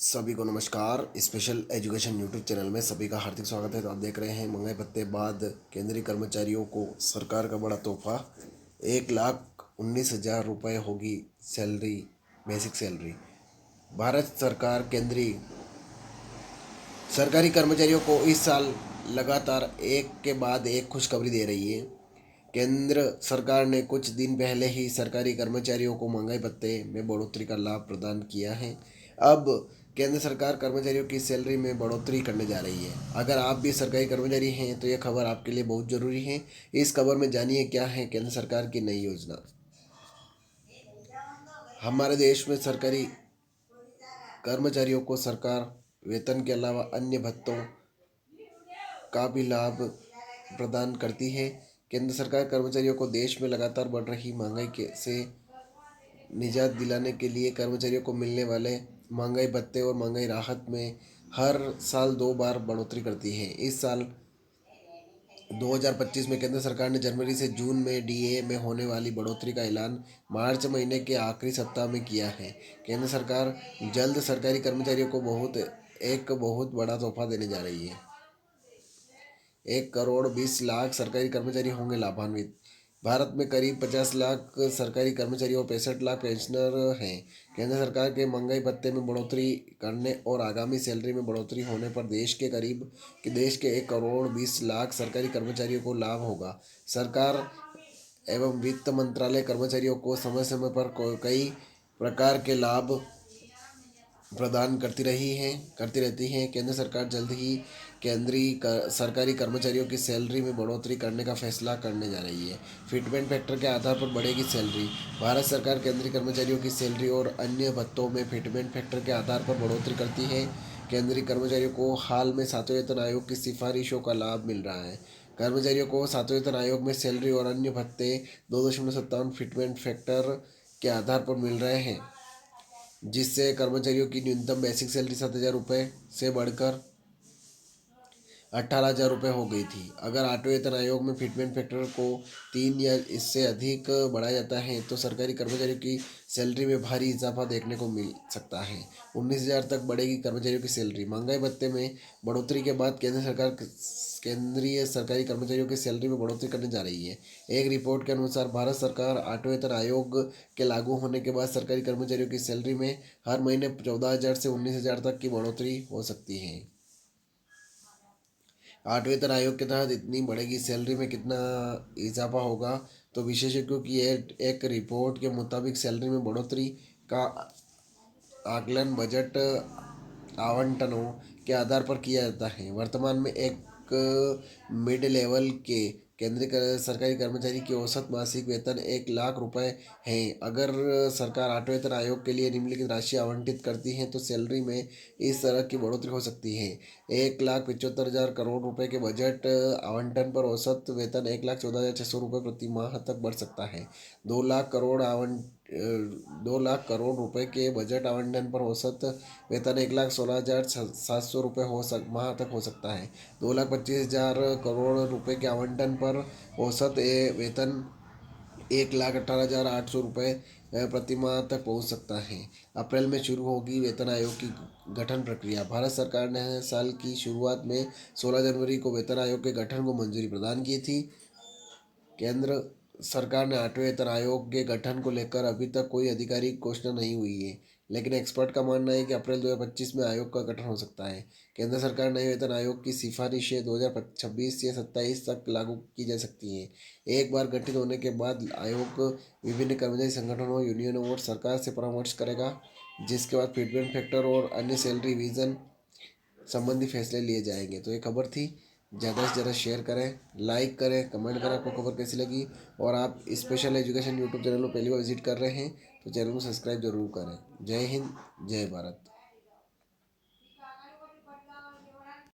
सभी को नमस्कार। स्पेशल एजुकेशन यूट्यूब चैनल में सभी का हार्दिक स्वागत है। तो आप देख रहे हैं महंगाई भत्ते बाद केंद्रीय कर्मचारियों को सरकार का बड़ा तोहफा। 1,19,000 रुपये होगी सैलरी, बेसिक सैलरी। भारत सरकार केंद्रीय सरकारी कर्मचारियों को इस साल लगातार एक के बाद एक खुशखबरी दे रही है। केंद्र सरकार ने कुछ दिन पहले ही सरकारी कर्मचारियों को महंगाई भत्ते में बढ़ोतरी का लाभ प्रदान किया है। अब केंद्र सरकार कर्मचारियों की सैलरी में बढ़ोतरी करने जा रही है। अगर आप भी सरकारी कर्मचारी हैं तो यह खबर आपके लिए बहुत ज़रूरी है। इस खबर में जानिए क्या है केंद्र सरकार की नई योजना। हमारे देश में सरकारी कर्मचारियों को सरकार वेतन के अलावा अन्य भत्तों का भी लाभ प्रदान करती है। केंद्र सरकार कर्मचारियों को देश में लगातार बढ़ रही महंगाई से निजात दिलाने के लिए कर्मचारियों को मिलने वाले महंगाई भत्ते और महंगाई राहत में हर साल 2 बार बढ़ोतरी करती है। इस साल 2025 में केंद्र सरकार ने जनवरी से जून में डीए में होने वाली बढ़ोतरी का ऐलान मार्च महीने के आखिरी सप्ताह में किया है। केंद्र सरकार जल्द सरकारी कर्मचारियों को एक बहुत बड़ा तोहफा देने जा रही है। 1,20,00,000 सरकारी कर्मचारी होंगे लाभान्वित। भारत में करीब 50 लाख सरकारी कर्मचारी और 65 लाख पेंशनर हैं। केंद्र सरकार के महंगाई भत्ते में बढ़ोतरी करने और आगामी सैलरी में बढ़ोतरी होने पर देश के 1,20,00,000 सरकारी कर्मचारियों को लाभ होगा। सरकार एवं वित्त मंत्रालय कर्मचारियों को समय समय पर कई प्रकार के लाभ प्रदान करती रहती हैं। केंद्र सरकार जल्द ही सरकारी कर्मचारियों की सैलरी में बढ़ोतरी करने का फैसला करने जा रही है। फिटमेंट फैक्टर के आधार पर बढ़ेगी सैलरी। भारत सरकार केंद्रीय कर्मचारियों की सैलरी और अन्य भत्तों में फिटमेंट फैक्टर के आधार पर बढ़ोतरी करती है। केंद्रीय कर्मचारियों को हाल में 7वें वेतन आयोग की सिफारिशों का लाभ मिल रहा है। कर्मचारियों को 7वें वेतन आयोग में सैलरी और अन्य भत्ते 2.57 फिटमेंट फैक्टर के आधार पर मिल रहे हैं, जिससे कर्मचारियों की न्यूनतम बेसिक सैलरी 7,000 रुपये से बढ़कर 18,000 रुपये हो गई थी। अगर 8वें वेतन आयोग में फिटमेंट फैक्टर को 3 या इससे अधिक बढ़ाया जाता है तो सरकारी कर्मचारियों की सैलरी में भारी इजाफा देखने को मिल सकता है। 19,000 तक बढ़ेगी कर्मचारियों की सैलरी। महंगाई भत्ते में बढ़ोतरी के बाद केंद्र सरकार केंद्रीय सरकारी कर्मचारियों की सैलरी में बढ़ोतरी करने जा रही है। एक रिपोर्ट के अनुसार भारत सरकार 8वें वेतन आयोग के लागू होने के बाद सरकारी कर्मचारियों की सैलरी में हर महीने 14,000 से 19,000 तक की बढ़ोतरी हो सकती है। 8वें वेतन आयोग के तहत इतनी बढ़ेगी सैलरी में कितना इजाफा होगा, तो विशेषज्ञों की एक रिपोर्ट के मुताबिक सैलरी में बढ़ोतरी का आकलन बजट आवंटनों के आधार पर किया जाता है। वर्तमान में एक मिड लेवल के केंद्रीय सरकारी कर्मचारी की औसत मासिक वेतन 1,00,000 रुपये है। अगर सरकार 8वें वेतन आयोग के लिए निम्नलिखित राशि आवंटित करती है तो सैलरी में इस तरह की बढ़ोतरी हो सकती है। 1,75,000 करोड़ रुपए के बजट आवंटन पर औसत वेतन 1,14,600 रुपये प्रति माह तक बढ़ सकता है। 2,00,000 करोड़ रुपए के बजट आवंटन पर औसत वेतन 1,16,700 रुपये माह तक हो सकता है। 2,25,000 करोड़ रुपए के आवंटन पर औसत वेतन 1,18,800 रुपये प्रति माह तक पहुंच सकता है। अप्रैल में शुरू होगी वेतन आयोग की गठन प्रक्रिया। भारत सरकार ने साल की शुरुआत में 16 जनवरी को वेतन आयोग के गठन को मंजूरी प्रदान की थी। केंद्र सरकार ने 8वें वेतन आयोग के गठन को लेकर अभी तक कोई आधिकारिक घोषणा नहीं हुई है, लेकिन एक्सपर्ट का मानना है कि अप्रैल 2025 में आयोग का गठन हो सकता है। केंद्र सरकार नए वेतन आयोग की सिफारिशें 2026 या 27 तक लागू की जा सकती हैं। एक बार गठित होने के बाद आयोग विभिन्न कर्मचारी संगठनों, यूनियनों और सरकार से परामर्श करेगा, जिसके बाद फिटमेंट फैक्टर और अन्य सैलरी रिवीजन संबंधी फैसले लिए जाएंगे। तो ये खबर थी। ज़्यादा से ज़्यादा शेयर करें, लाइक करें, कमेंट करें आपको खबर कैसी लगी। और आप स्पेशल एजुकेशन यूट्यूब चैनल को पहली बार विजिट कर रहे हैं तो चैनल को सब्सक्राइब जरूर करें। जय हिंद, जय भारत।